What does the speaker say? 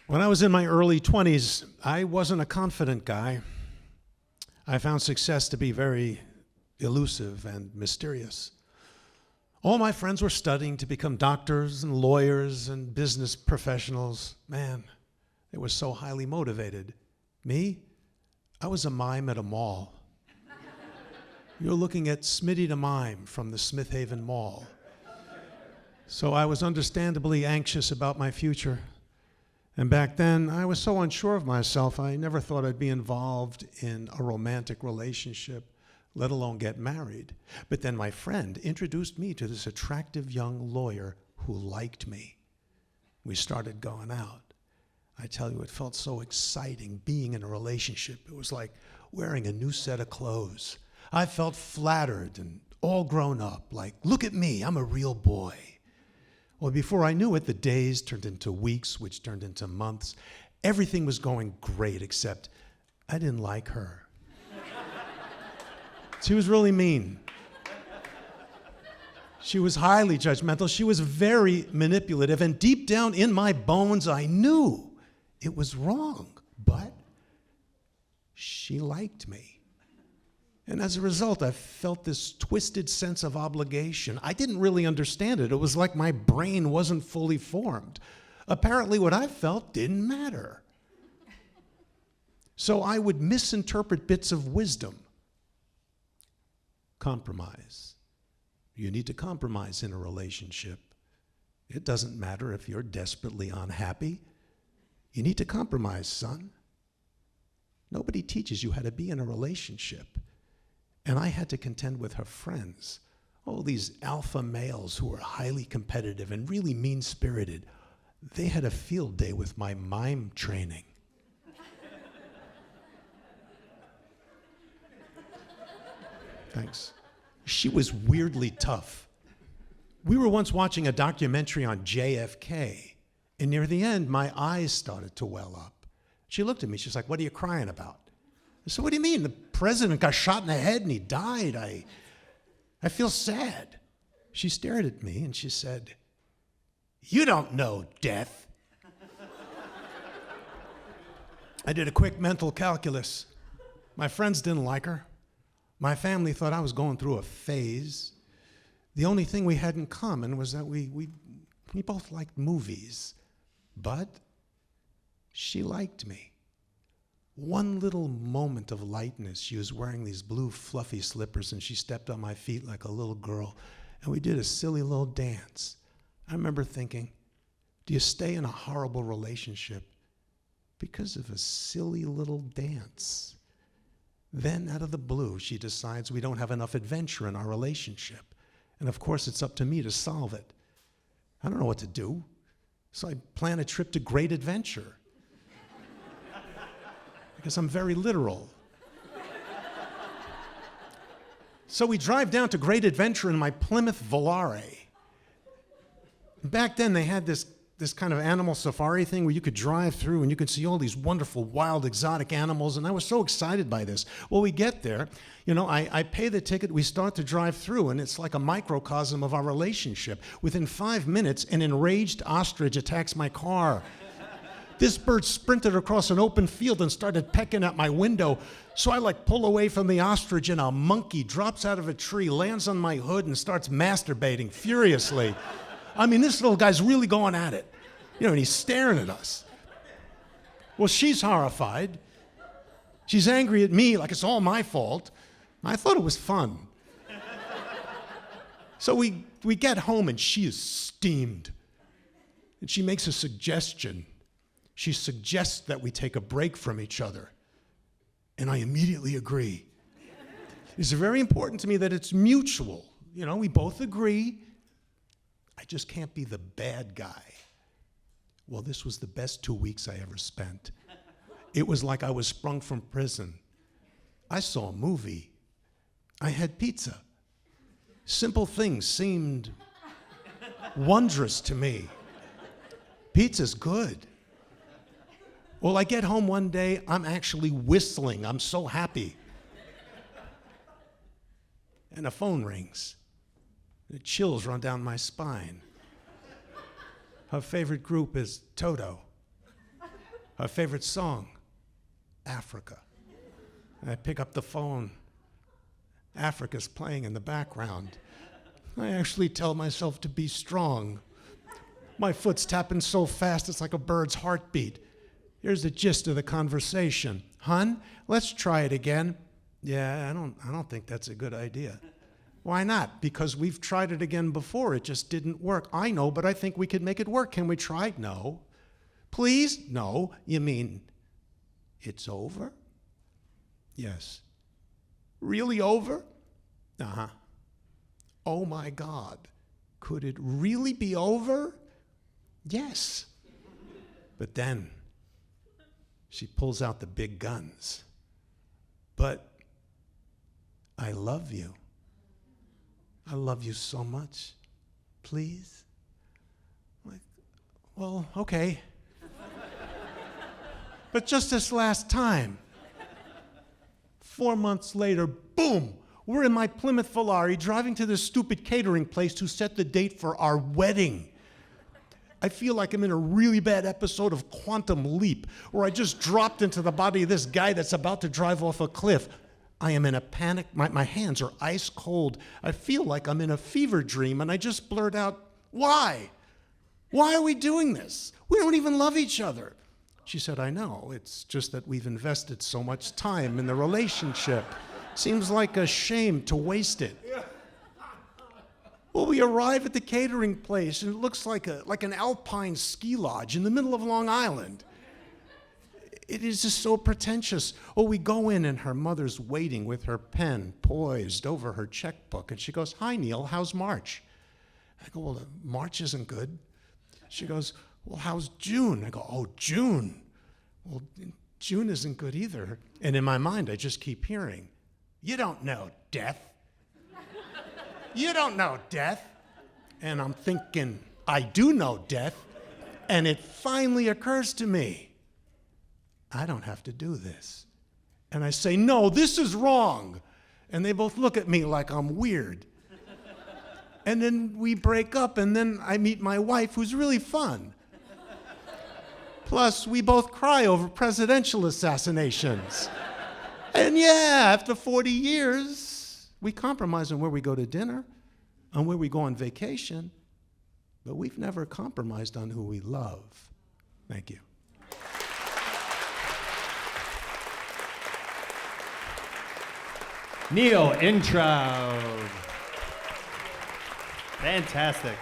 When I was in my early 20s, I wasn't a confident guy. I found success to be very elusive and mysterious. All my friends were studying to become doctors and lawyers and business professionals. Man, they were so highly motivated. Me, I was a mime at a mall. You're looking at Smitty the Mime from the Smith Haven Mall. So I was understandably anxious about my future. And back then, I was so unsure of myself, I never thought I'd be involved in a romantic relationship, let alone get married. But then my friend introduced me to this attractive young lawyer who liked me. We started going out. I tell you, it felt so exciting being in a relationship. It was like wearing a new set of clothes. I felt flattered and all grown up, like, look at me, I'm a real boy. Well, before I knew it, the days turned into weeks, which turned into months. Everything was going great, except I didn't like her. She was really mean. She was highly judgmental. She was very manipulative. And deep down in my bones, I knew it was wrong. But she liked me. And as a result, I felt this twisted sense of obligation. I didn't really understand it. It was like my brain wasn't fully formed. Apparently, what I felt didn't matter. So I would misinterpret bits of wisdom. Compromise. You need to compromise in a relationship. It doesn't matter if you're desperately unhappy. You need to compromise, son. Nobody teaches you how to be in a relationship. And I had to contend with her friends. Oh, these alpha males who were highly competitive and really mean-spirited. They had a field day with my mime training. Thanks. She was weirdly tough. We were once watching a documentary on JFK, and near the end, my eyes started to well up. She looked at me, she's like, what are you crying about? I said, what do you mean? The president got shot in the head and he died. I feel sad. She stared at me and she said, you don't know death. I did a quick mental calculus. My friends didn't like her. My family thought I was going through a phase. The only thing we had in common was that we both liked movies. But she liked me. One little moment of lightness, she was wearing these blue fluffy slippers and she stepped on my feet like a little girl and we did a silly little dance. I remember thinking, do you stay in a horrible relationship because of a silly little dance? Then out of the blue, she decides we don't have enough adventure in our relationship. And of course, it's up to me to solve it. I don't know what to do, so I plan a trip to Great Adventure. Because I'm very literal. So we drive down to Great Adventure in my Plymouth Volare. Back then they had this kind of animal safari thing where you could drive through and you could see all these wonderful, wild, exotic animals, and I was so excited by this. Well, we get there, I pay the ticket, we start to drive through, and it's like a microcosm of our relationship. Within 5 minutes, an enraged ostrich attacks my car. This bird sprinted across an open field and started pecking at my window. So I pull away from the ostrich and a monkey drops out of a tree, lands on my hood and starts masturbating furiously. I mean, this little guy's really going at it. And he's staring at us. Well, she's horrified. She's angry at me like it's all my fault. I thought it was fun. So we get home and she is steamed. And she makes a suggestion. She suggests that we take a break from each other. And I immediately agree. It's very important to me that it's mutual. We both agree. I just can't be the bad guy. Well, this was the best 2 weeks I ever spent. It was like I was sprung from prison. I saw a movie. I had pizza. Simple things seemed wondrous to me. Pizza's good. Well, I get home one day, I'm actually whistling. I'm so happy. And a phone rings. The chills run down my spine. Her favorite group is Toto. Her favorite song, Africa. And I pick up the phone. Africa's playing in the background. I actually tell myself to be strong. My foot's tapping so fast it's like a bird's heartbeat. Here's the gist of the conversation. Hun, let's try it again. Yeah, I don't think that's a good idea. Why not? Because we've tried it again before. It just didn't work. I know, but I think we could make it work. Can we try? No. Please? No. You mean it's over? Yes. Really over? Uh-huh. Oh my God. Could it really be over? Yes. But then she pulls out the big guns. But I love you. I love you so much. Please? Like, well, okay. But just this last time. 4 months later, boom, we're in my Plymouth Volare driving to this stupid catering place to set the date for our wedding. I feel like I'm in a really bad episode of Quantum Leap, where I just dropped into the body of this guy that's about to drive off a cliff. I am in a panic. My hands are ice cold. I feel like I'm in a fever dream, and I just blurt out, why? Why are we doing this? We don't even love each other. She said, I know. It's just that we've invested so much time in the relationship. Seems like a shame to waste it. Well, we arrive at the catering place, and it looks like an alpine ski lodge in the middle of Long Island. It is just so pretentious. Oh, we go in, and her mother's waiting with her pen poised over her checkbook, and she goes, hi, Neil, how's March? I go, well, March isn't good. She goes, well, how's June? I go, oh, June. Well, June isn't good either. And in my mind, I just keep hearing, you don't know death. You don't know death. And I'm thinking, I do know death. And it finally occurs to me, I don't have to do this. And I say, no, this is wrong. And they both look at me like I'm weird. And then we break up, and then I meet my wife, who's really fun. Plus, we both cry over presidential assassinations. And yeah, after 40 years, we compromise on where we go to dinner, on where we go on vacation, but we've never compromised on who we love. Thank you. Neil Intraub. Fantastic.